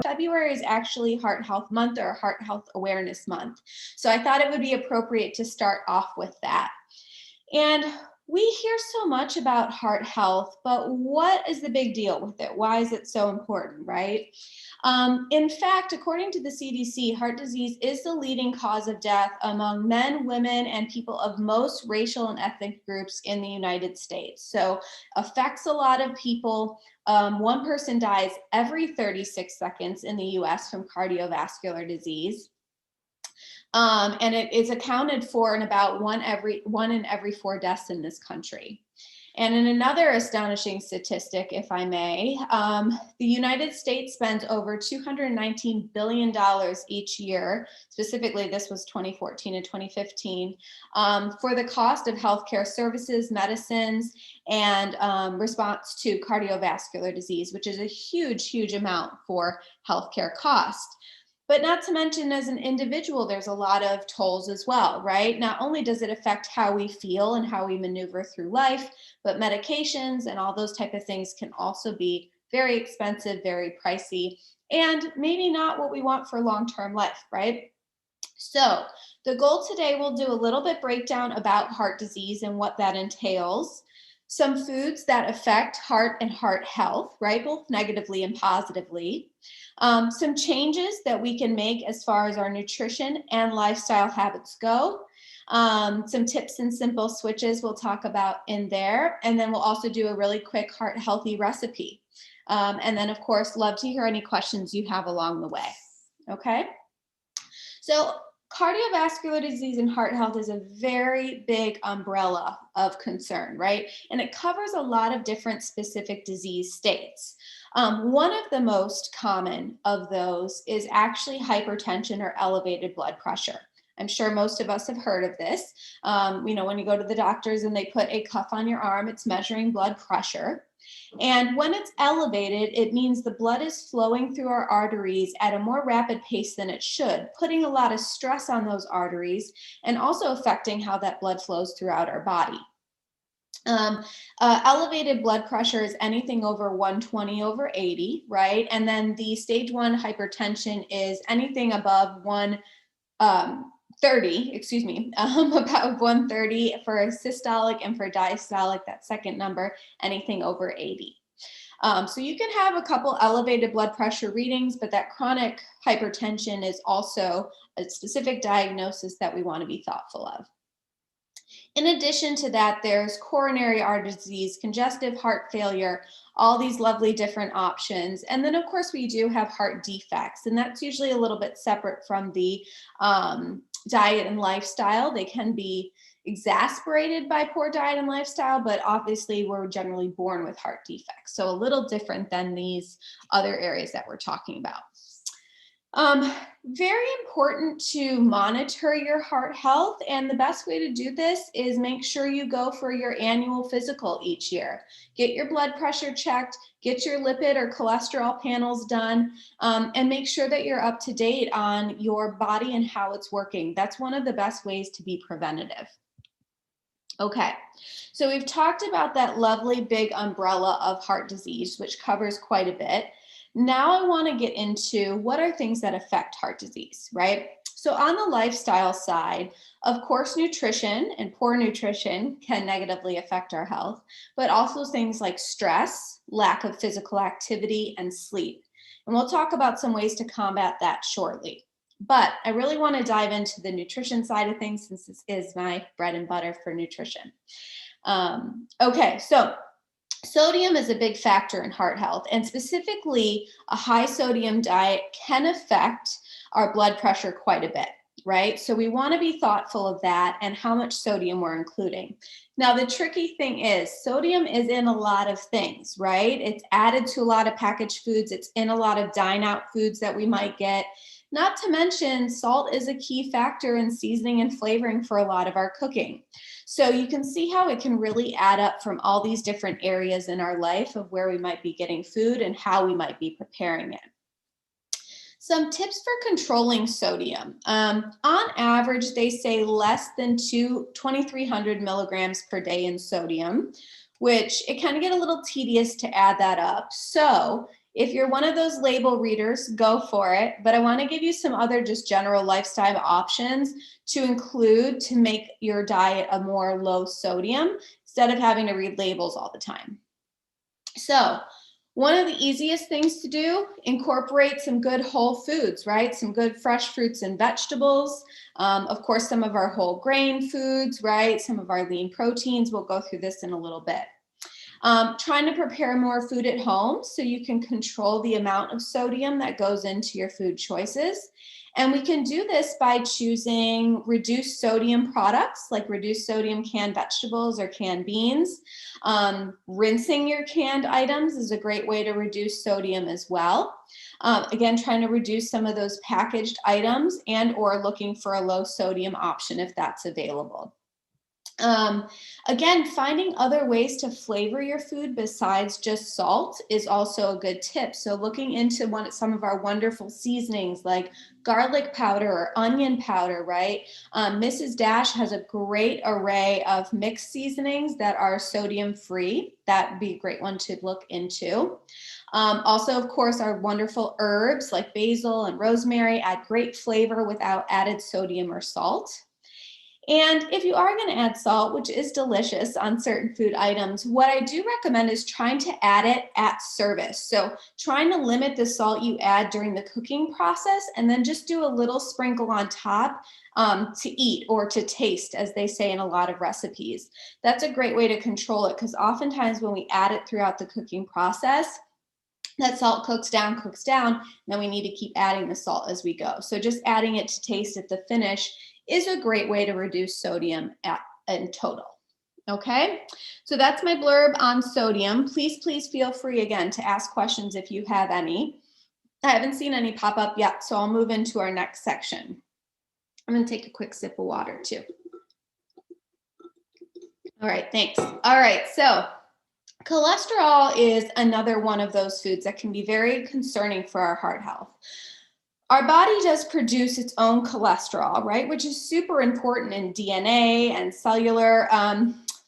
February is actually Heart Health Month or Heart Health Awareness Month. So I thought it would be appropriate to start off with that. And we hear so much about heart health, but what is the big deal with it? Why is it so important, right? In fact, according to the CDC, heart disease is the leading cause of death among men, women, and people of most racial and ethnic groups in the United States. So affects a lot of people. One person dies every 36 seconds in the US from cardiovascular disease. And it is accounted for in about one in every 4 deaths in this country. And in another astonishing statistic, if I may, the United States spends over $219 billion each year, specifically this was 2014 and 2015, for the cost of healthcare services, medicines, and response to cardiovascular disease, which is a huge, huge amount for healthcare cost. But not to mention, as an individual, there's a lot of tolls as well, right? Not only does it affect how we feel and how we maneuver through life, but medications and all those type of things can also be very expensive, very pricey, and maybe not what we want for long-term life, right? So the goal today, we'll do a little bit breakdown about heart disease and what that entails. Some foods that affect heart and heart health, right? Both negatively and positively. Some changes that we can make as far as our nutrition and lifestyle habits go. Some tips and simple switches we'll talk about in there. And then we'll also do a really quick heart healthy recipe. And then of course, love to hear any questions you have along the way. Okay. So cardiovascular disease and heart health is a very big umbrella of concern, right? And it covers a lot of different specific disease states. One of the most common of those is actually hypertension or elevated blood pressure. I'm sure most of us have heard of this. When you go to the doctors and they put a cuff on your arm, it's measuring blood pressure. And when it's elevated, it means the blood is flowing through our arteries at a more rapid pace than it should, putting a lot of stress on those arteries and also affecting how that blood flows throughout our body. Elevated blood pressure is anything over 120/80, right? And then the stage 1 hypertension is anything above 130, about 130 for systolic, and for diastolic, that second number, anything over 80. So you can have a couple elevated blood pressure readings, but that chronic hypertension is also a specific diagnosis that we want to be thoughtful of. In addition to that, there's coronary artery disease, congestive heart failure, all these lovely different options. And then of course we do have heart defects, and that's usually a little bit separate from the diet and lifestyle. They can be exacerbated by poor diet and lifestyle, but obviously we're generally born with heart defects. So a little different than these other areas that we're talking about. Very important to monitor your heart health, and the best way to do this is make sure you go for your annual physical each year. Get your blood pressure checked, get your lipid or cholesterol panels done, and make sure that you're up to date on your body and how it's working. That's one of the best ways to be preventative. Okay, so we've talked about that lovely big umbrella of heart disease, which covers quite a bit. Now I want to get into what are things that affect heart disease, right? So on the lifestyle side, of course, nutrition and poor nutrition can negatively affect our health, but also things like stress, lack of physical activity, and sleep. And we'll talk about some ways to combat that shortly. But I really want to dive into the nutrition side of things, since this is my bread and butter for nutrition. Okay, so sodium is a big factor in heart health, and specifically a high sodium diet can affect our blood pressure quite a bit, right? So we want to be thoughtful of that and how much sodium we're including. Now, the tricky thing is sodium is in a lot of things, right? It's added to a lot of packaged foods. It's in a lot of dine out foods that we might get. Not to mention, salt is a key factor in seasoning and flavoring for a lot of our cooking. So you can see how it can really add up from all these different areas in our life of where we might be getting food and how we might be preparing it. Some tips for controlling sodium. On average, they say less than 2,300 milligrams per day in sodium, which it kind of get a little tedious to add that up. So If you're one of those label readers, go for it. But I want to give you some other just general lifestyle options to include to make your diet a more low sodium instead of having to read labels all the time. So, one of the easiest things to do, incorporate some good whole foods, right? Some good fresh fruits and vegetables. Of course, some of our whole grain foods, right? Some of our lean proteins. We'll go through this in a little bit. Trying to prepare more food at home so you can control the amount of sodium that goes into your food choices. And we can do this by choosing reduced sodium products like reduced sodium canned vegetables or canned beans. Rinsing your canned items is a great way to reduce sodium as well. Again, trying to reduce some of those packaged items and or looking for a low sodium option if that's available. Again, finding other ways to flavor your food besides just salt is also a good tip. So looking into some of our wonderful seasonings like garlic powder or onion powder, right? Mrs. Dash has a great array of mixed seasonings that are sodium free. That'd be a great one to look into. Also, of course, our wonderful herbs like basil and rosemary add great flavor without added sodium or salt. And if you are going to add salt, which is delicious on certain food items, what I do recommend is trying to add it at service. So trying to limit the salt you add during the cooking process and then just do a little sprinkle on top to eat or to taste, as they say in a lot of recipes. That's a great way to control it because oftentimes when we add it throughout the cooking process, that salt cooks down, and then we need to keep adding the salt as we go. So just adding it to taste at the finish is a great way to reduce sodium in total. Okay, so that's my blurb on sodium. Please feel free again to ask questions if you have any. I haven't seen any pop up yet, so I'll move into our next section. I'm going to take a quick sip of water too. All right, thanks. All right, so cholesterol is another one of those foods that can be very concerning for our heart health. Our body does produce its own cholesterol, right, which is super important in DNA and cellular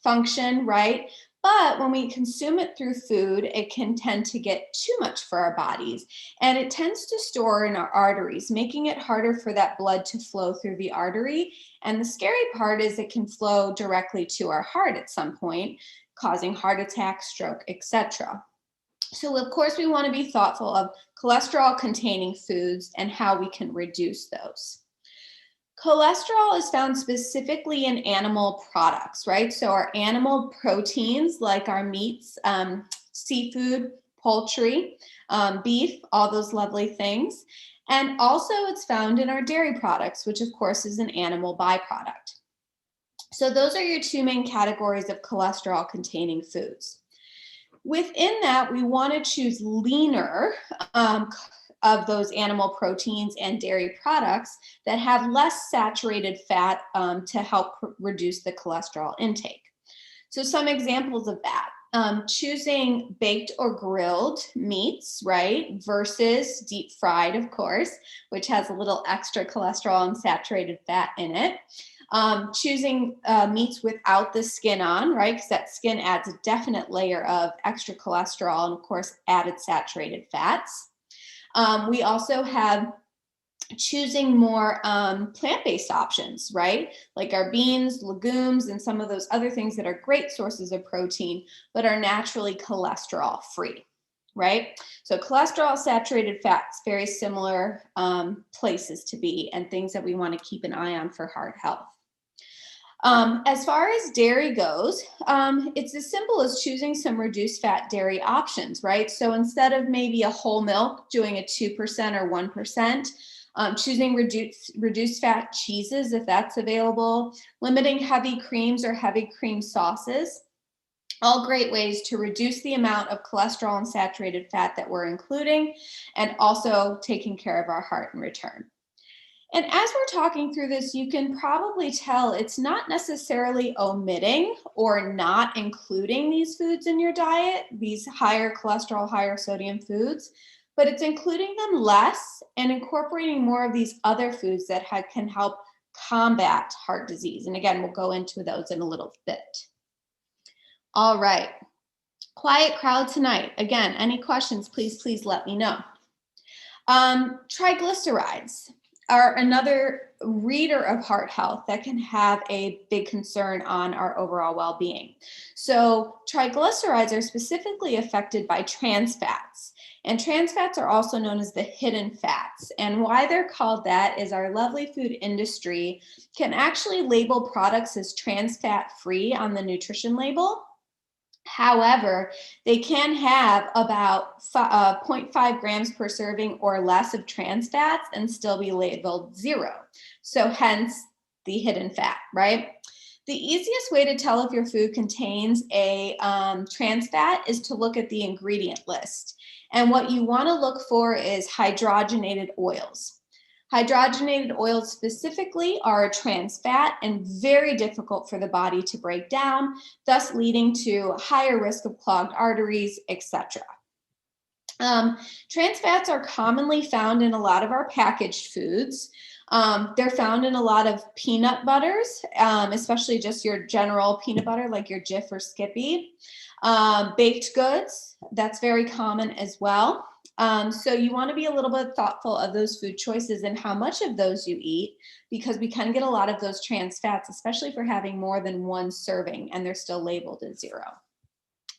function, right? But when we consume it through food, it can tend to get too much for our bodies, and it tends to store in our arteries, making it harder for that blood to flow through the artery. And the scary part is it can flow directly to our heart at some point, causing heart attack, stroke, etc. So of course, we want to be thoughtful of cholesterol-containing foods and how we can reduce those. Cholesterol is found specifically in animal products, right? So our animal proteins, like our meats, seafood, poultry, beef, all those lovely things. And also it's found in our dairy products, which of course is an animal byproduct. So those are your two main categories of cholesterol-containing foods. Within that, we want to choose leaner of those animal proteins and dairy products that have less saturated fat to help reduce the cholesterol intake. So some examples of that, choosing baked or grilled meats, right, versus deep fried, of course, which has a little extra cholesterol and saturated fat in it. Choosing meats without the skin on, right? Because that skin adds a definite layer of extra cholesterol and, of course, added saturated fats. We also have choosing more plant-based options, right? Like our beans, legumes, and some of those other things that are great sources of protein, but are naturally cholesterol-free, right? So cholesterol, saturated fats, very similar places to be and things that we want to keep an eye on for heart health. As far as dairy goes, it's as simple as choosing some reduced fat dairy options, right? So instead of maybe a whole milk doing a 2% or 1%, choosing reduced fat cheeses if that's available, limiting heavy creams or heavy cream sauces, all great ways to reduce the amount of cholesterol and saturated fat that we're including, and also taking care of our heart in return. And as we're talking through this, you can probably tell it's not necessarily omitting or not including these foods in your diet, these higher cholesterol, higher sodium foods, but it's including them less and incorporating more of these other foods that can help combat heart disease. And again, we'll go into those in a little bit. All right. Quiet crowd tonight. Again, any questions, please let me know. Triglycerides are another reader of heart health that can have a big concern on our overall well-being. So triglycerides are specifically affected by trans fats. And trans fats are also known as the hidden fats. And why they're called that is our lovely food industry can actually label products as trans fat free on the nutrition label. However, they can have about 0.5 grams per serving or less of trans fats and still be labeled 0. So hence the hidden fat, right? The easiest way to tell if your food contains a trans fat is to look at the ingredient list. And what you want to look for is hydrogenated oils. Hydrogenated oils specifically are a trans fat and very difficult for the body to break down, thus leading to higher risk of clogged arteries, etc. Trans fats are commonly found in a lot of our packaged foods. They're found in a lot of peanut butters, especially just your general peanut butter like your Jif or Skippy. Baked goods, that's very common as well. So you want to be a little bit thoughtful of those food choices and how much of those you eat, because we can get a lot of those trans fats, especially for having more than one serving and they're still labeled as 0.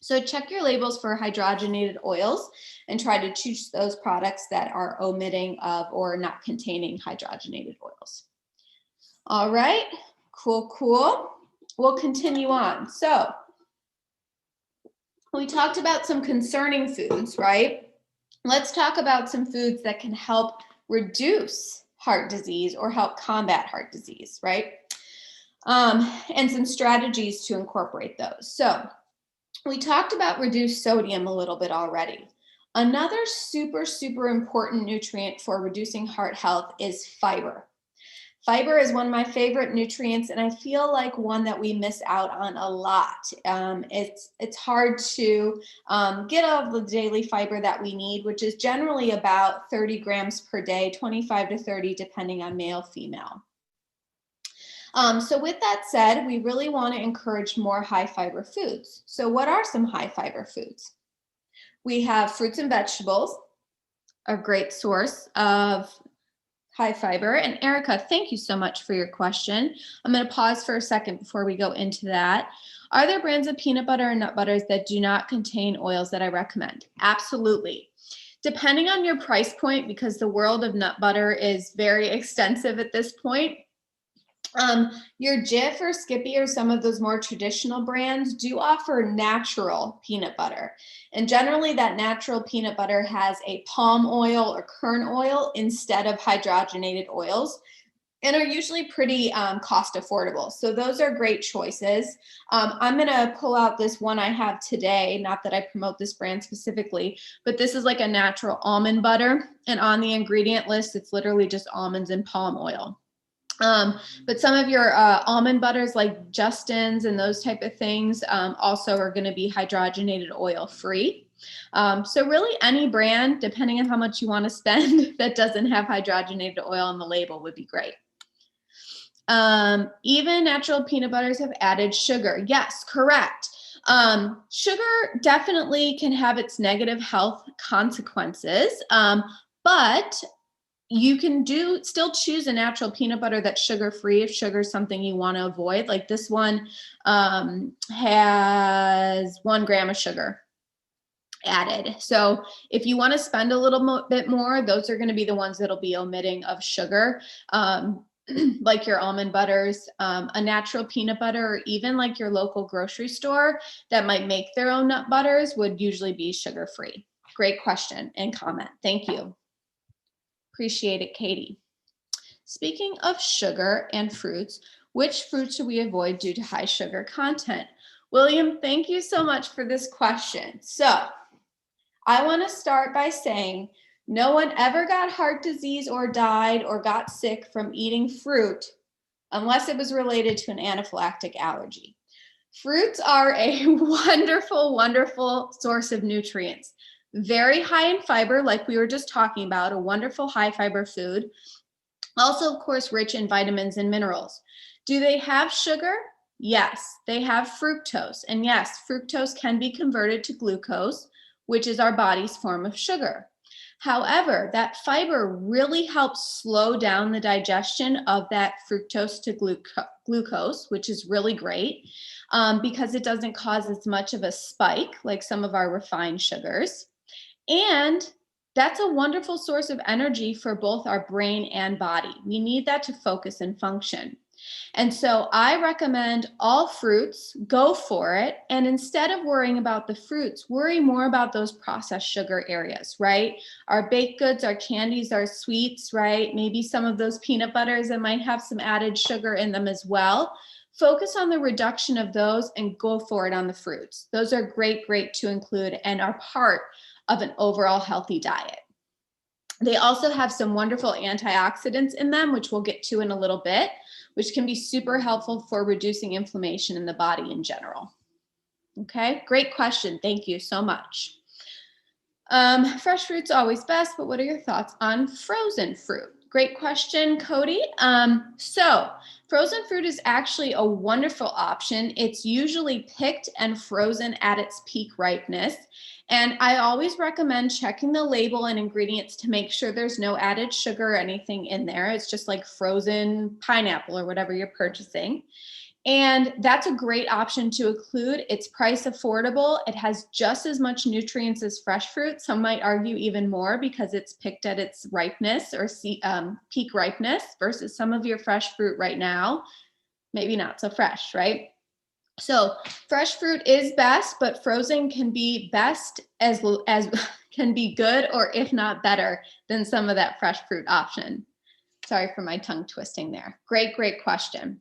So check your labels for hydrogenated oils and try to choose those products that are omitting of or not containing hydrogenated oils. All right, cool. We'll continue on. So we talked about some concerning foods, right? Let's talk about some foods that can help reduce heart disease or help combat heart disease, right? And some strategies to incorporate those. So we talked about reduced sodium a little bit already. Another super important nutrient for reducing heart health is fiber. Fiber is one of my favorite nutrients, and I feel like one that we miss out on a lot. It's hard to get all of the daily fiber that we need, which is generally about 30 grams per day, 25 to 30, depending on male, female. So with that said, we really want to encourage more high fiber foods. So what are some high fiber foods? We have fruits and vegetables, a great source of high fiber. And Erica, thank you so much for your question. I'm going to pause for a second before we go into that. Are there brands of peanut butter and nut butters that do not contain oils that I recommend? Absolutely. Depending on your price point, because the world of nut butter is very extensive at this point, your Jif or Skippy or some of those more traditional brands do offer natural peanut butter. And generally that natural peanut butter has a palm oil or kern oil instead of hydrogenated oils, and are usually pretty cost affordable. So those are great choices. I'm gonna pull out this one I have today, not that I promote this brand specifically, but this is like a natural almond butter. And on the ingredient list, it's literally just almonds and palm oil. But some of your almond butters like Justin's and those type of things also are going to be hydrogenated oil free. So really any brand, depending on how much you want to spend, that doesn't have hydrogenated oil on the label would be great. Even natural peanut butters have added sugar. Yes, correct. Sugar definitely can have its negative health consequences, but you can still choose a natural peanut butter that's sugar-free if sugar is something you want to avoid. Like this one has 1 gram of sugar added. So if you want to spend a little bit more, those are going to be the ones that'll be omitting of sugar, like your almond butters, a natural peanut butter, or even like your local grocery store that might make their own nut butters would usually be sugar-free. Great question and comment. Thank you. Appreciate it, Katie. Speaking of sugar and fruits, which fruits should we avoid due to high sugar content? William, thank you so much for this question. So I want to start by saying no one ever got heart disease or died or got sick from eating fruit unless it was related to an anaphylactic allergy. Fruits are a wonderful source of nutrients. Very high in fiber, like we were just talking about, a wonderful high fiber food. Also, of course, rich in vitamins and minerals. Do they have sugar? Yes, they have fructose. And yes, fructose can be converted to glucose, which is our body's form of sugar. However, that fiber really helps slow down the digestion of that fructose to glucose, which is really great because it doesn't cause as much of a spike like some of our refined sugars. And that's a wonderful source of energy for both our brain and body. We need that to focus and function. And so I recommend all fruits, go for it. And instead of worrying about the fruits, worry more about those processed sugar areas, right? Our baked goods, our candies, our sweets, right? Maybe some of those peanut butters that might have some added sugar in them as well. Focus on the reduction of those and go for it on the fruits. Those are great to include and are part of an overall healthy diet. They also have some wonderful antioxidants in them, which we'll get to in a little bit, which can be super helpful for reducing inflammation in the body in general. Okay, great question. Thank you so much. Fresh fruit's always best, but what are your thoughts on frozen fruit? Great question, Cody. So frozen fruit is actually a wonderful option. It's usually picked and frozen at its peak ripeness. And I always recommend checking the label and ingredients to make sure there's no added sugar or anything in there. It's just like frozen pineapple or whatever you're purchasing. And that's a great option to include. It's price affordable. It has just as much nutrients as fresh fruit. Some might argue even more because it's picked at its ripeness or peak ripeness versus some of your fresh fruit right now, maybe not so fresh, right? So fresh fruit is best, but frozen can be best as can be good or if not better than some of that fresh fruit option. Sorry for my tongue twisting there. Great question.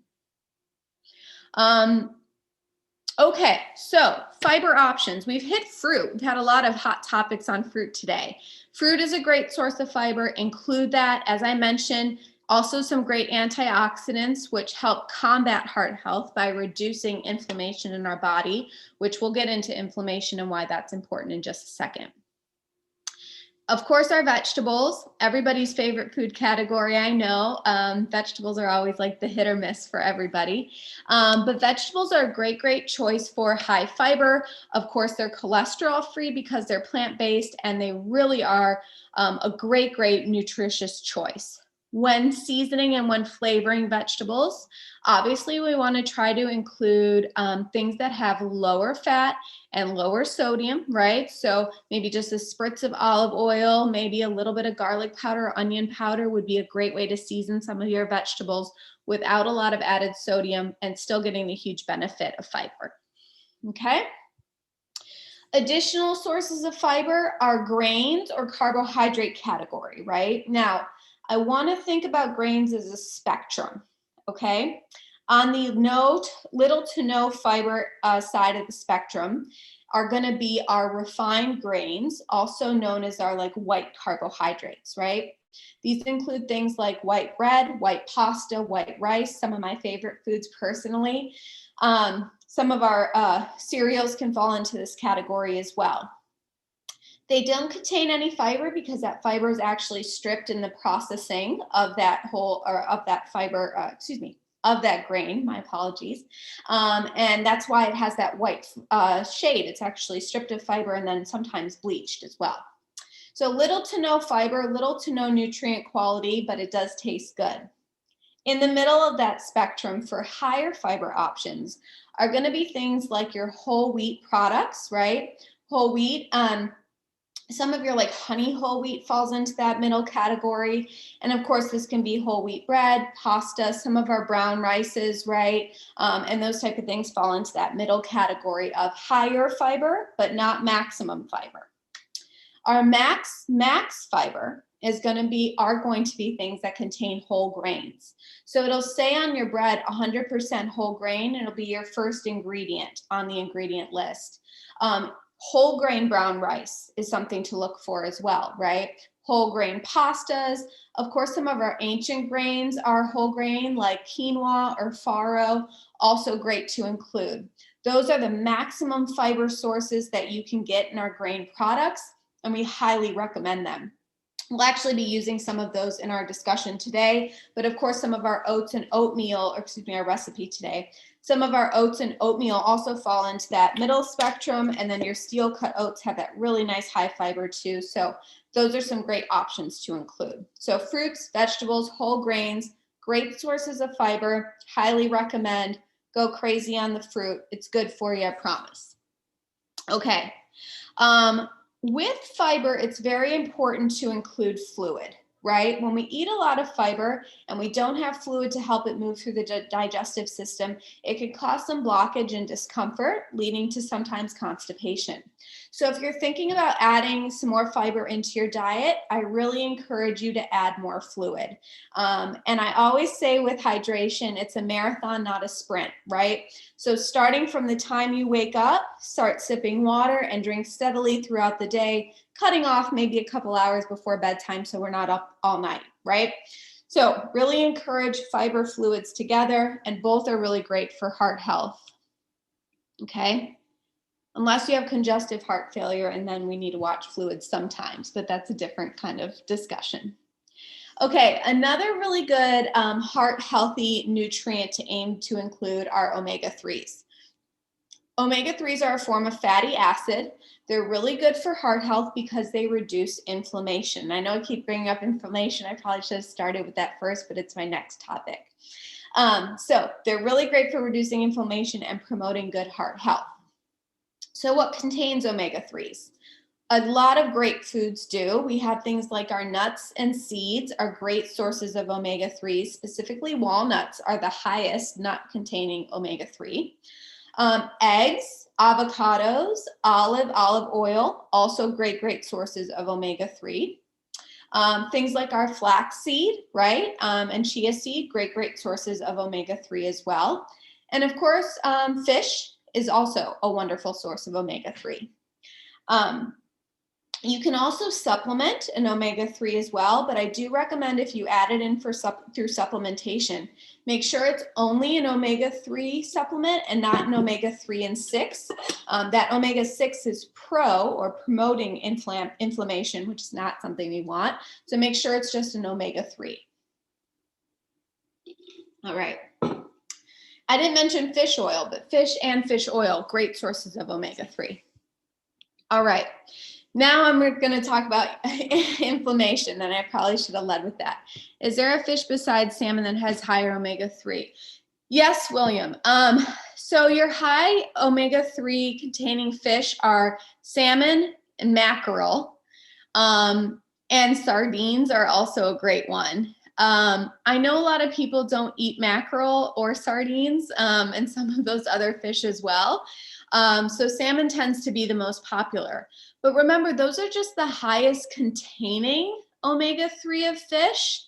Okay, so fiber options. We've hit fruit. We've had a lot of hot topics on fruit today. Fruit is a great source of fiber. Include that, as I mentioned, also some great antioxidants, which help combat heart health by reducing inflammation in our body, which we'll get into inflammation and why that's important in just a second. Of course, our vegetables, everybody's favorite food category, I know. Vegetables are always like the hit or miss for everybody. But vegetables are a great choice for high fiber. Of course, they're cholesterol free because they're plant-based and they really are a great nutritious choice. When seasoning and when flavoring vegetables, obviously we want to try to include things that have lower fat and lower sodium, right? So maybe just a spritz of olive oil, maybe a little bit of garlic powder or onion powder would be a great way to season some of your vegetables without a lot of added sodium and still getting the huge benefit of fiber, okay? Additional sources of fiber are grains or carbohydrate category, right? Now, I want to think about grains as a spectrum, okay? On the little to no fiber side of the spectrum are going to be our refined grains, also known as our like white carbohydrates, right? These include things like white bread, white pasta, white rice, some of my favorite foods personally. Some of our cereals can fall into this category as well. They don't contain any fiber because that fiber is actually stripped in the processing of that of that grain, my apologies. And that's why it has that white shade. It's actually stripped of fiber and then sometimes bleached as well. So little to no fiber, little to no nutrient quality, but it does taste good. In the middle of that spectrum for higher fiber options are going to be things like your whole wheat products, right? Whole wheat, some of your like honey whole wheat falls into that middle category. And of course, this can be whole wheat bread, pasta, some of our brown rices, right? And those type of things fall into that middle category of higher fiber, but not maximum fiber. Our max fiber are going to be things that contain whole grains. So it'll say on your bread 100% whole grain, and it'll be your first ingredient on the ingredient list. Whole grain brown rice is something to look for as well, right? Whole grain pastas. Of course, some of our ancient grains are whole grain like quinoa or farro, also great to include. Those are the maximum fiber sources that you can get in our grain products, and we highly recommend them. We'll actually be using some of those in our discussion today, but of course, some of our oats and oatmeal, our recipe today, Some of our oats and oatmeal also fall into that middle spectrum, and then your steel cut oats have that really nice high fiber too. So those are some great options to include. So fruits, vegetables, whole grains, great sources of fiber, highly recommend. Go crazy on the fruit. It's good for you, I promise. Okay. With fiber, it's very important to include fluid, right? When we eat a lot of fiber and we don't have fluid to help it move through the digestive system, it can cause some blockage and discomfort, leading to sometimes constipation. So if you're thinking about adding some more fiber into your diet, I really encourage you to add more fluid. And I always say with hydration, it's a marathon, not a sprint, right? So starting from the time you wake up, start sipping water and drink steadily throughout the day, cutting off maybe a couple hours before bedtime so we're not up all night, right? So really encourage fiber fluids together, and both are really great for heart health, okay? Unless you have congestive heart failure, and then we need to watch fluids sometimes, but that's a different kind of discussion. Okay, another really good heart healthy nutrient to aim to include are omega-3s. Omega-3s are a form of fatty acid. They're really good for heart health because they reduce inflammation. I know I keep bringing up inflammation. I probably should have started with that first, but it's my next topic. So they're really great for reducing inflammation and promoting good heart health. So what contains omega-3s? A lot of great foods do. We have things like our nuts and seeds are great sources of omega-3s. Specifically, walnuts are the highest nut-containing omega-3. Eggs, avocados, olive oil, also great sources of omega-3. Things like our flaxseed, right? And chia seed, great sources of omega-3 as well. And of course, fish is also a wonderful source of omega-3. You can also supplement an omega-3 as well, but I do recommend if you add it in through supplementation, make sure it's only an omega-3 supplement and not an omega-3 and 6. That omega-6 is promoting inflammation, which is not something we want. So make sure it's just an omega-3. All right. I didn't mention fish oil, but fish and fish oil, great sources of omega-3. All right. Now I'm going to talk about inflammation, and I probably should have led with that. Is there a fish besides salmon that has higher omega-3? Yes, William. So your high omega-3 containing fish are salmon and mackerel, and sardines are also a great one. I know a lot of people don't eat mackerel or sardines, and some of those other fish as well. So salmon tends to be the most popular. But remember, those are just the highest containing omega-3 of fish.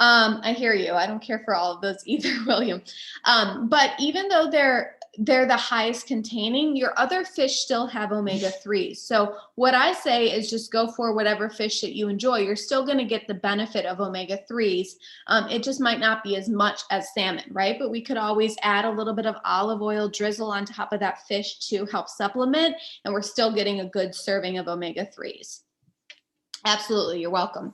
I hear you. I don't care for all of those either, William. But even though they're the highest containing, your other fish still have omega-3s. So what I say is just go for whatever fish that you enjoy. You're still going to get the benefit of omega-3s. It just might not be as much as salmon, right? But we could always add a little bit of olive oil drizzle on top of that fish to help supplement, and we're still getting a good serving of omega-3s. Absolutely, you're welcome.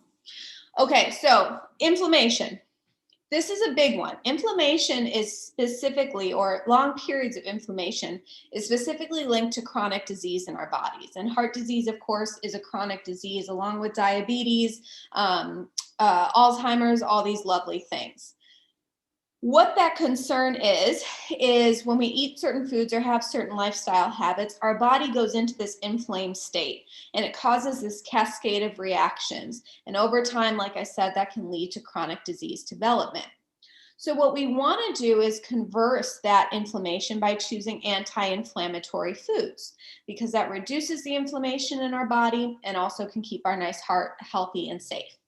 Okay, so inflammation. This is a big one. Inflammation is specifically, or long periods of inflammation, is specifically linked to chronic disease in our bodies. And heart disease, of course, is a chronic disease along with diabetes, Alzheimer's, all these lovely things. What that concern is when we eat certain foods or have certain lifestyle habits, our body goes into this inflamed state, and it causes this cascade of reactions. And over time, like I said, that can lead to chronic disease development. So what we want to do is converse that inflammation by choosing anti-inflammatory foods, because that reduces the inflammation in our body and also can keep our nice heart healthy and safe.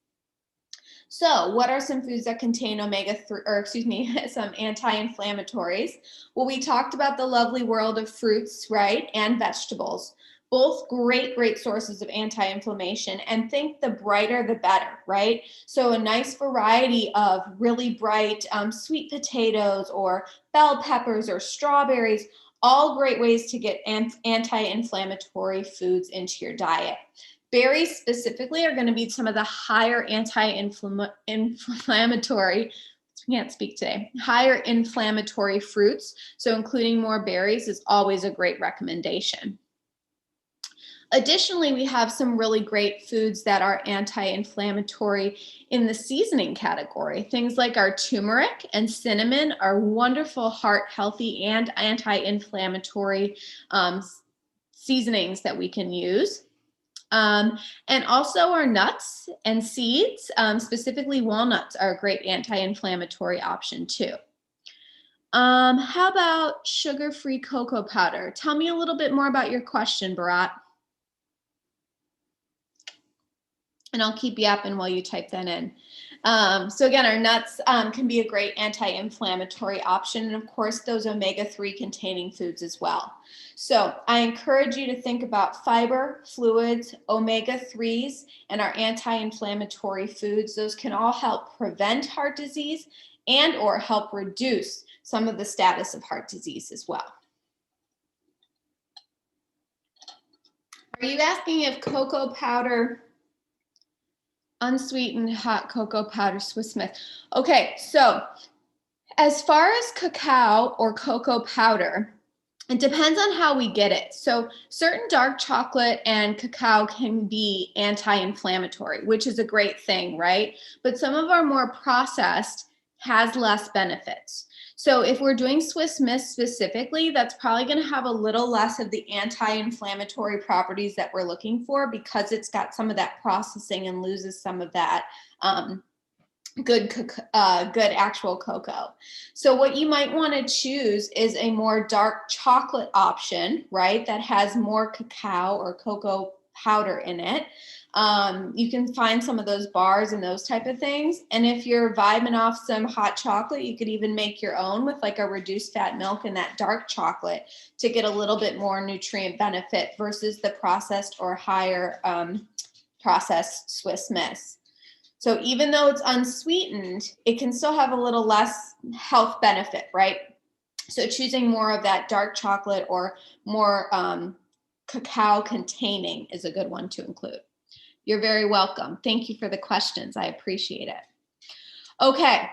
So what are some foods that contain some anti-inflammatories? Well, we talked about the lovely world of fruits, right, and vegetables. Both great sources of anti-inflammation, and think the brighter the better, right? So a nice variety of really bright sweet potatoes or bell peppers or strawberries, all great ways to get anti-inflammatory foods into your diet. Berries specifically are going to be some of the higher anti-inflammatory, it's Can't speak today. Higher inflammatory fruits, so including more berries is always a great recommendation. Additionally, we have some really great foods that are anti-inflammatory in the seasoning category. Things like our turmeric and cinnamon are wonderful heart healthy and anti-inflammatory seasonings that we can use. And also our nuts and seeds, specifically walnuts, are a great anti-inflammatory option too. How about sugar-free cocoa powder? Tell me a little bit more about your question, Bharat. And I'll keep yapping while you type that in. So again, our nuts can be a great anti-inflammatory option, and of course those omega-3 containing foods as well. So I encourage you to think about fiber, fluids, omega-3s, and our anti-inflammatory foods. Those can all help prevent heart disease and or help reduce some of the status of heart disease as well. Are you asking if cocoa powder, unsweetened hot cocoa powder, Swiss Miss? Okay, so as far as cacao or cocoa powder, it depends on how we get it. So certain dark chocolate and cacao can be anti-inflammatory, which is a great thing, right? But some of our more processed has less benefits. So if we're doing Swiss Miss specifically, that's probably going to have a little less of the anti-inflammatory properties that we're looking for because it's got some of that processing and loses some of that good actual cocoa. So what you might want to choose is a more dark chocolate option, right? That has more cacao or cocoa powder in it. You can find some of those bars and those type of things. And if you're vibing off some hot chocolate, you could even make your own with like a reduced fat milk and that dark chocolate to get a little bit more nutrient benefit versus the processed or higher processed Swiss Miss. So even though it's unsweetened, it can still have a little less health benefit, right? So choosing more of that dark chocolate or more cacao containing is a good one to include. You're very welcome. Thank you for the questions. I appreciate it. Okay.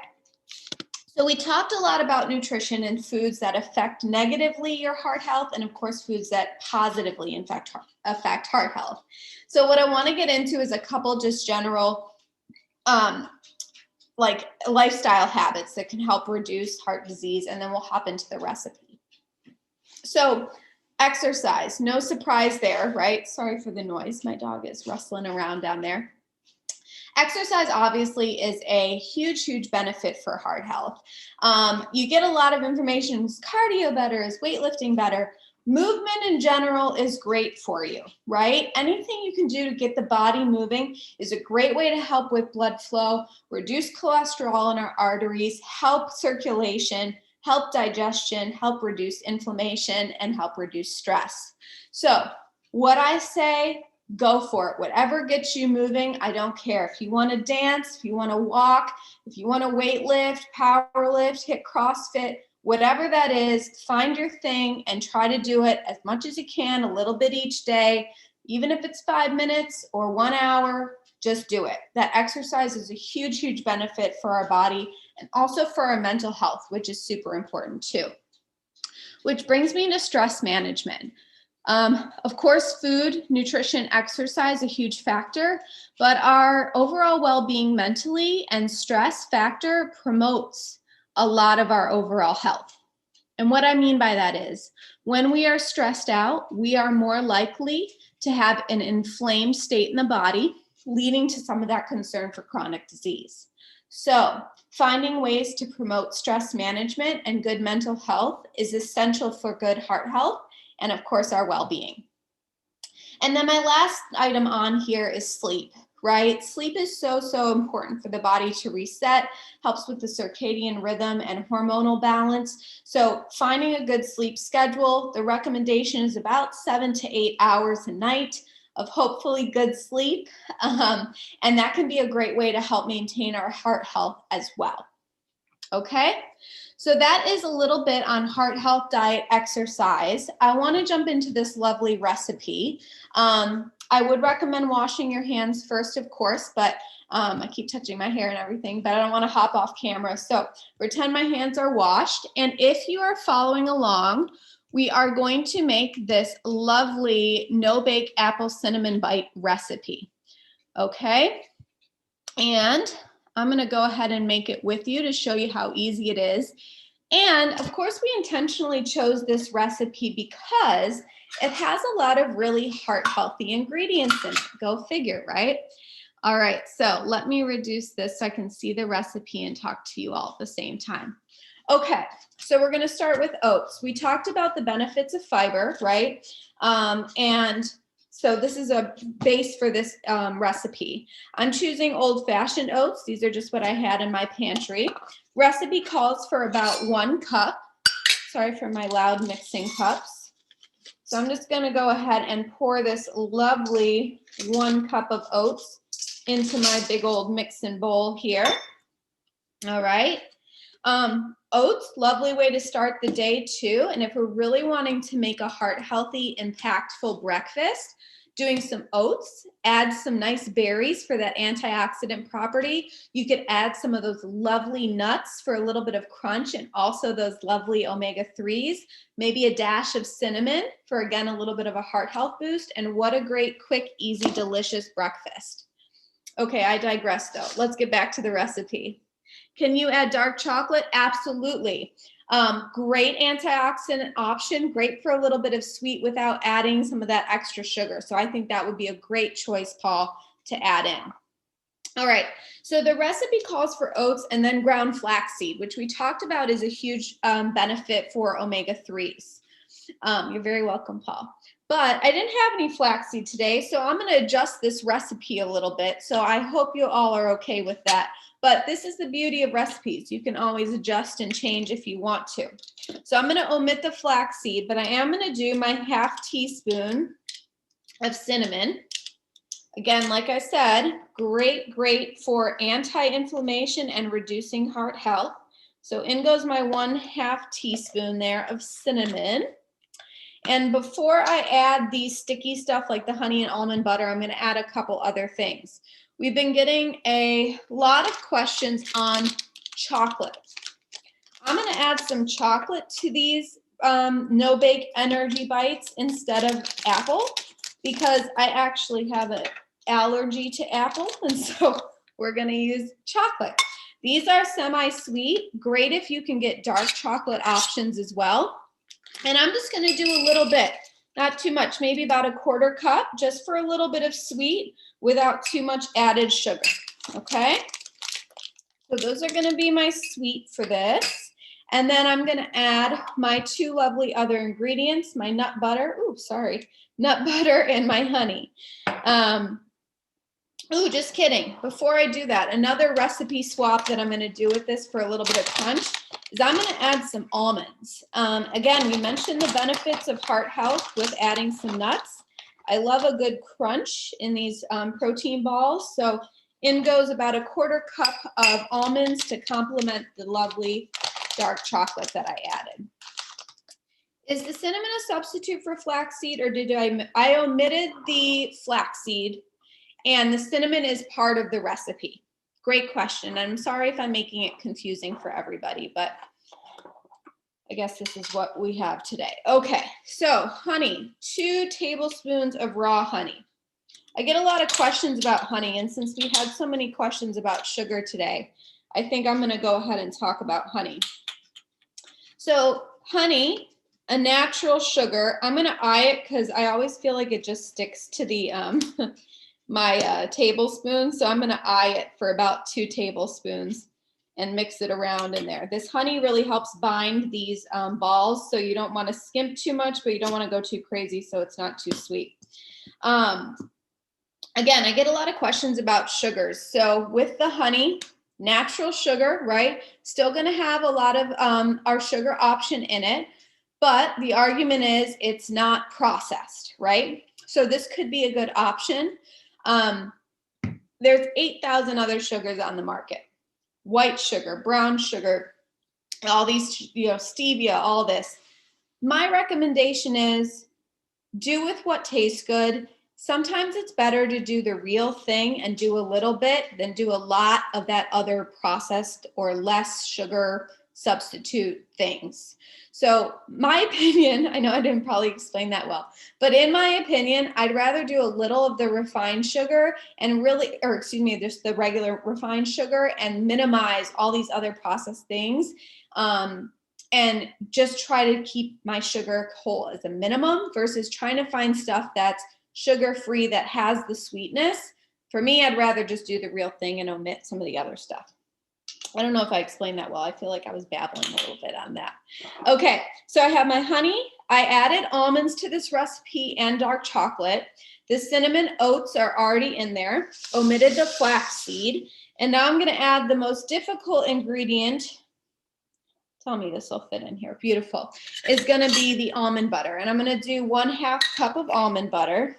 So we talked a lot about nutrition and foods that affect negatively your heart health, and of course foods that positively affect heart health. So what I want to get into is a couple just general like lifestyle habits that can help reduce heart disease, and then we'll hop into the recipe. So exercise, no surprise there, right? Sorry for the noise. My dog is rustling around down there. Exercise obviously is a huge, huge benefit for heart health. You get a lot of information. Is cardio better? Is weightlifting better? Movement in general is great for you, right? Anything you can do to get the body moving is a great way to help with blood flow, reduce cholesterol in our arteries, help circulation, help digestion, help reduce inflammation, and help reduce stress. So what I say, go for it. Whatever gets you moving, I don't care. If you want to dance, if you want to walk, if you want to weight lift, power lift, hit CrossFit, whatever that is, find your thing and try to do it as much as you can, a little bit each day. Even if it's 5 minutes or 1 hour, just do it. That exercise is a huge, huge benefit for our body and also for our mental health, which is super important too. Which brings me to stress management. Of course, food, nutrition, exercise, a huge factor, but our overall well-being mentally and stress factor promotes a lot of our overall health. And what I mean by that is when we are stressed out, we are more likely to have an inflamed state in the body, leading to some of that concern for chronic disease. So finding ways to promote stress management and good mental health is essential for good heart health and of course our well-being. And then my last item on here is sleep, right? Sleep is so, so important for the body to reset, helps with the circadian rhythm and hormonal balance. So finding a good sleep schedule, the recommendation is about 7 to 8 hours a night of hopefully good sleep. And that can be a great way to help maintain our heart health as well. Okay, so that is a little bit on heart health, diet, exercise. I want to jump into this lovely recipe. I I would recommend washing your hands first, of course, but I keep touching my hair and everything, but I don't want to hop off camera. So pretend my hands are washed. And if you are following along, we are going to make this lovely no-bake apple cinnamon bite recipe. Okay? And I'm going to go ahead and make it with you to show you how easy it is. And of course, we intentionally chose this recipe because it has a lot of really heart healthy ingredients in it. Go figure, right? All right, so let me reduce this so I can see the recipe and talk to you all at the same time. Okay, so we're gonna start with oats. We talked about the benefits of fiber, right? And so this is a base for this recipe. I'm choosing old-fashioned oats. These are just what I had in my pantry. Recipe calls for about 1 cup. Sorry for my loud mixing cups. So I'm just gonna go ahead and pour this lovely 1 cup of oats into my big old mixing bowl here. All right. Oats, lovely way to start the day too. And if we're really wanting to make a heart healthy, impactful breakfast, doing some oats, add some nice berries for that antioxidant property. You could add some of those lovely nuts for a little bit of crunch and also those lovely omega-3s, maybe a dash of cinnamon for, again, a little bit of a heart health boost. And what a great, quick, easy, delicious breakfast. Okay, I digress though. Let's get back to the recipe. Can you add dark chocolate? Absolutely. Great antioxidant option, great for a little bit of sweet without adding some of that extra sugar. So I think that would be a great choice, Paul, to add in. All right, so the recipe calls for oats and then ground flaxseed, which we talked about is a huge benefit for omega-3s. You're very welcome, Paul. But I didn't have any flaxseed today, so I'm going to adjust this recipe a little bit. So I hope you all are okay with that. But this is the beauty of recipes. You can always adjust and change if you want to. So I'm going to omit the flaxseed, but I am going to do my ½ teaspoon of cinnamon. Again, like I said, great for anti-inflammation and reducing heart health. So in goes my 1/2 teaspoon there of cinnamon. And before I add the sticky stuff like the honey and almond butter, I'm going to add a couple other things. We've been getting a lot of questions on chocolate. I'm going to add some chocolate to these no-bake energy bites instead of apple because I actually have an allergy to apple, and so we're going to use chocolate. These are semi-sweet, great if you can get dark chocolate options as well. And I'm just going to do a little bit, not too much, maybe about 1/4 cup, just for a little bit of sweet without too much added sugar, okay? So those are going to be my sweet for this. And then I'm going to add my 2 lovely other ingredients, my nut butter, nut butter and my honey. Just kidding. Before I do that, another recipe swap that I'm going to do with this for a little bit of crunch is I'm going to add some almonds. Again, we mentioned the benefits of heart health with adding some nuts. I love a good crunch in these protein balls. So in goes about 1/4 cup of almonds to complement the lovely dark chocolate that I added. Is the cinnamon a substitute for flaxseed, or did I omitted the flaxseed? And the cinnamon is part of the recipe. Great question. I'm sorry if I'm making it confusing for everybody, but I guess this is what we have today. Okay, so honey, 2 tablespoons of raw honey. I get a lot of questions about honey, and since we had so many questions about sugar today, I think I'm gonna go ahead and talk about honey. So honey, a natural sugar, I'm gonna eye it because I always feel like it just sticks to the my tablespoon. So I'm going to eye it for about 2 tablespoons and mix it around in there. This honey really helps bind these balls. So you don't want to skimp too much, but you don't want to go too crazy so it's not too sweet. Again, I get a lot of questions about sugars. So with the honey, natural sugar, right? Still going to have a lot of our sugar option in it, but the argument is it's not processed, right? So this could be a good option. There's 8,000 other sugars on the market. White sugar, brown sugar, all these, stevia, all this. My recommendation is do with what tastes good sometimes it's better to do the real thing and do a little bit than do a lot of that other processed or less sugar substitute things. So my opinion, I know I didn't probably explain that well, but in my opinion, I'd rather do a little of the refined sugar and really, or excuse me, just the regular refined sugar and minimize all these other processed things. And just try to keep my sugar whole as a minimum versus trying to find stuff that's sugar-free that has the sweetness. For me, I'd rather just do the real thing and omit some of the other stuff. I don't know if I explained that well. I feel like I was babbling a little bit on that. Okay, so I have my honey. I added almonds to this recipe and dark chocolate. The cinnamon oats are already in there. Omitted the flaxseed. And now I'm going to add the most difficult ingredient. Tell me this will fit in here. Beautiful. Is going to be the almond butter. And I'm going to do 1/2 cup of almond butter.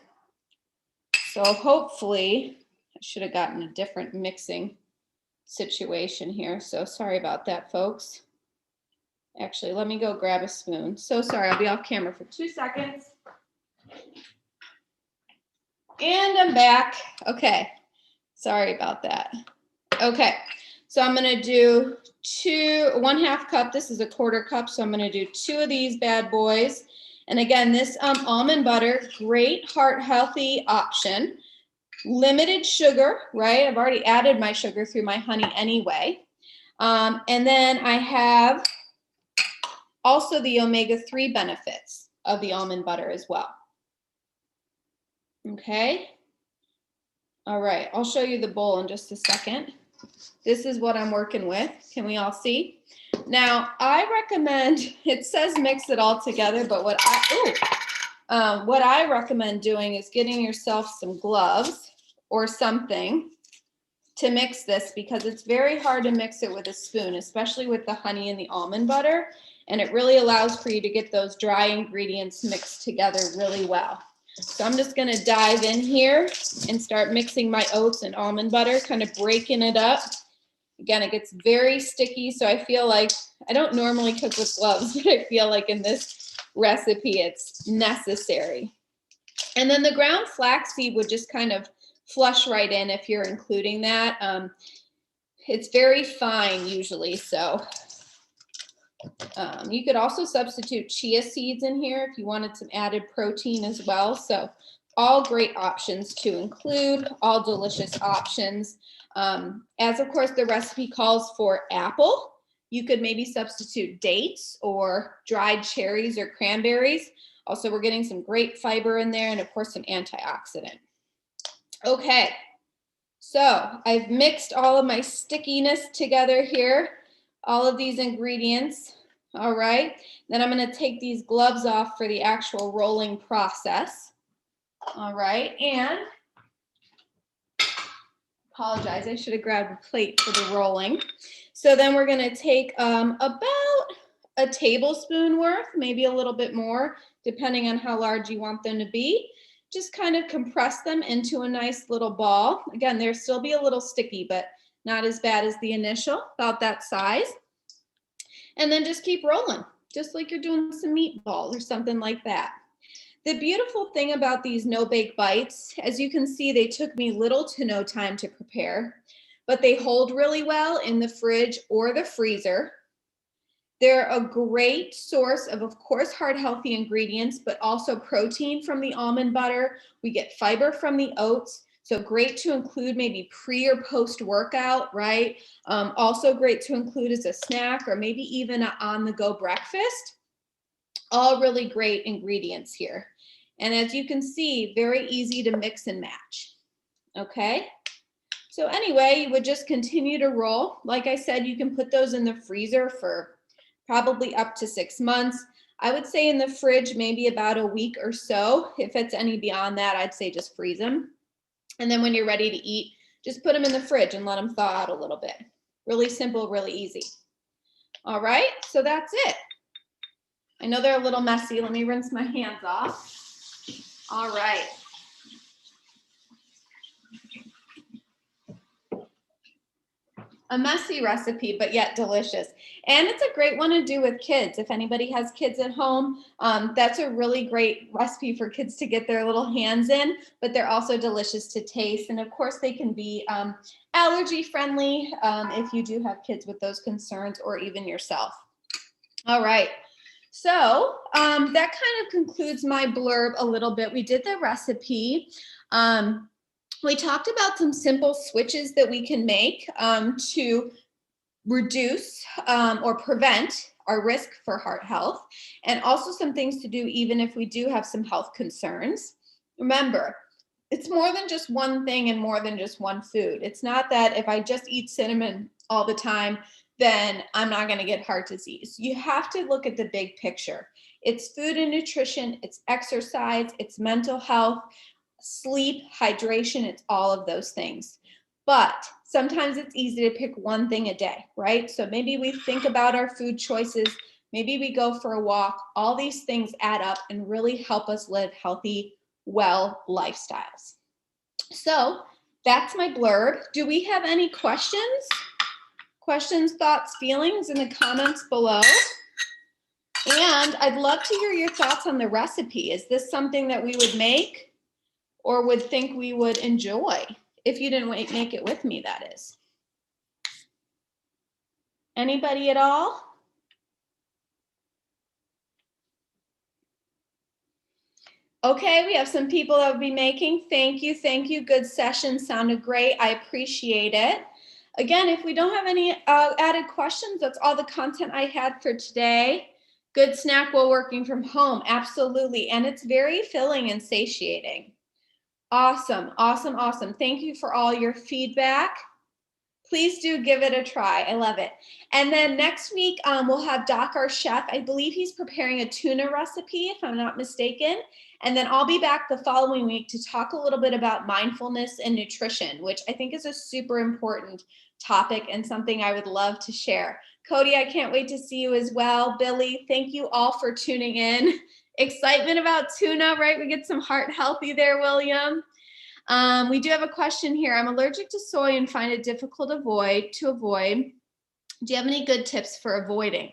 So hopefully, I should have gotten a different mixing situation here. So sorry about that, folks. Actually, let me go grab a spoon. So sorry, I'll be off camera for 2 seconds. And I'm back. Okay, sorry about that. Okay, so I'm gonna do 1/2 cup. This is a 1/4 cup, so I'm gonna do 2 of these bad boys. And again, this almond butter, great heart healthy option. Limited sugar, right? I've already added my sugar through my honey anyway. And then I have also the omega-3 benefits of the almond butter as well. Okay. All right, I'll show you the bowl in just a second. This is what I'm working with. Can we all see? Now, I recommend, it says mix it all together, but what I recommend doing is getting yourself some gloves or something to mix this, because it's very hard to mix it with a spoon, especially with the honey and the almond butter. And it really allows for you to get those dry ingredients mixed together really well. So I'm just gonna dive in here and start mixing my oats and almond butter, kind of breaking it up. Again, it gets very sticky, so I feel like, I don't normally cook with gloves, but I feel like in this recipe it's necessary. And then the ground flaxseed would just kind of flush right in if you're including that. It's very fine usually, so you could also substitute chia seeds in here if you wanted some added protein as well. So all great options to include, all delicious options. As of course the recipe calls for apple, you could maybe substitute dates or dried cherries or cranberries. Also, we're getting some great fiber in there and of course some antioxidant. Okay, so I've mixed all of my stickiness together here, all of these ingredients. All right, then I'm going to take these gloves off for the actual rolling process. All right, and apologize, I should have grabbed a plate for the rolling. So then we're going to take about a tablespoon worth, maybe a little bit more, depending on how large you want them to be. Just kind of compress them into a nice little ball. Again, they'll still be a little sticky, but not as bad as the initial, about that size. And then just keep rolling, just like you're doing some meatballs or something like that. The beautiful thing about these no-bake bites, as you can see, they took me little to no time to prepare, but they hold really well in the fridge or the freezer. They're a great source of course, heart healthy ingredients, but also protein from the almond butter. We get fiber from the oats. So great to include maybe pre or post workout, right? Also great to include as a snack or maybe even an on-the-go breakfast. All really great ingredients here. And as you can see, very easy to mix and match. Okay. So anyway, you would just continue to roll. Like I said, you can put those in the freezer for probably up to 6 months. I would say in the fridge, maybe about a week or so. If it's any beyond that, I'd say just freeze them. And then when you're ready to eat, just put them in the fridge and let them thaw out a little bit. Really simple, really easy. All right, so that's it. I know they're a little messy. Let me rinse my hands off. All right. A messy recipe, but yet delicious. And it's a great one to do with kids. If anybody has kids at home, that's a really great recipe for kids to get their little hands in, but they're also delicious to taste. And of course, they can be allergy friendly if you do have kids with those concerns, or even yourself. All right. So that kind of concludes my blurb a little bit. We did the recipe. We talked about some simple switches that we can make to reduce or prevent our risk for heart health, and also some things to do even if we do have some health concerns. Remember, it's more than just one thing and more than just one food. It's not that if I just eat cinnamon all the time, then I'm not going to get heart disease. You have to look at the big picture. It's food and nutrition, it's exercise, it's mental health, sleep, hydration, it's all of those things. But sometimes it's easy to pick one thing a day, right? So maybe we think about our food choices, maybe we go for a walk. All these things add up and really help us live healthy, well lifestyles. So that's my blurb. Do we have any questions? Questions, thoughts, feelings in the comments below? And I'd love to hear your thoughts on the recipe. Is this something that we would make or would think we would enjoy? If you didn't make it with me, that is. Anybody at all? Okay, we have some people that will be making. Thank you, thank you. Good session, sounded great. I appreciate it. Again, if we don't have any added questions, that's all the content I had for today. Good snack while working from home, absolutely. And it's very filling and satiating. Awesome, awesome, awesome. Thank you for all your feedback. Please do give it a try. I love it. And then next week, we'll have Doc, our chef. I believe he's preparing a tuna recipe, if I'm not mistaken. And then I'll be back the following week to talk a little bit about mindfulness and nutrition, which I think is a super important topic and something I would love to share. Cody, I can't wait to see you as well. Billy, thank you all for tuning in. Excitement about tuna, right? We get some heart healthy there, William. We do have a question here. I'm allergic to soy and find it difficult to avoid. Do you have any good tips for avoiding?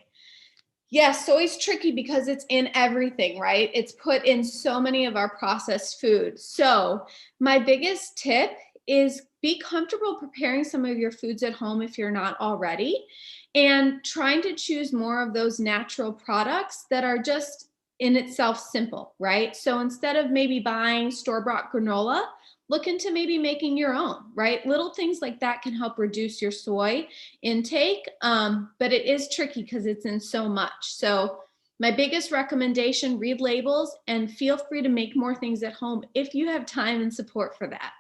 Yes, soy's tricky because it's in everything, right? It's put in so many of our processed foods. So my biggest tip is be comfortable preparing some of your foods at home if you're not already, and trying to choose more of those natural products that are just in itself simple, right? So instead of maybe buying store-bought granola, look into maybe making your own, right? Little things like that can help reduce your soy intake, but it is tricky because it's in so much. So my biggest recommendation, read labels and feel free to make more things at home if you have time and support for that.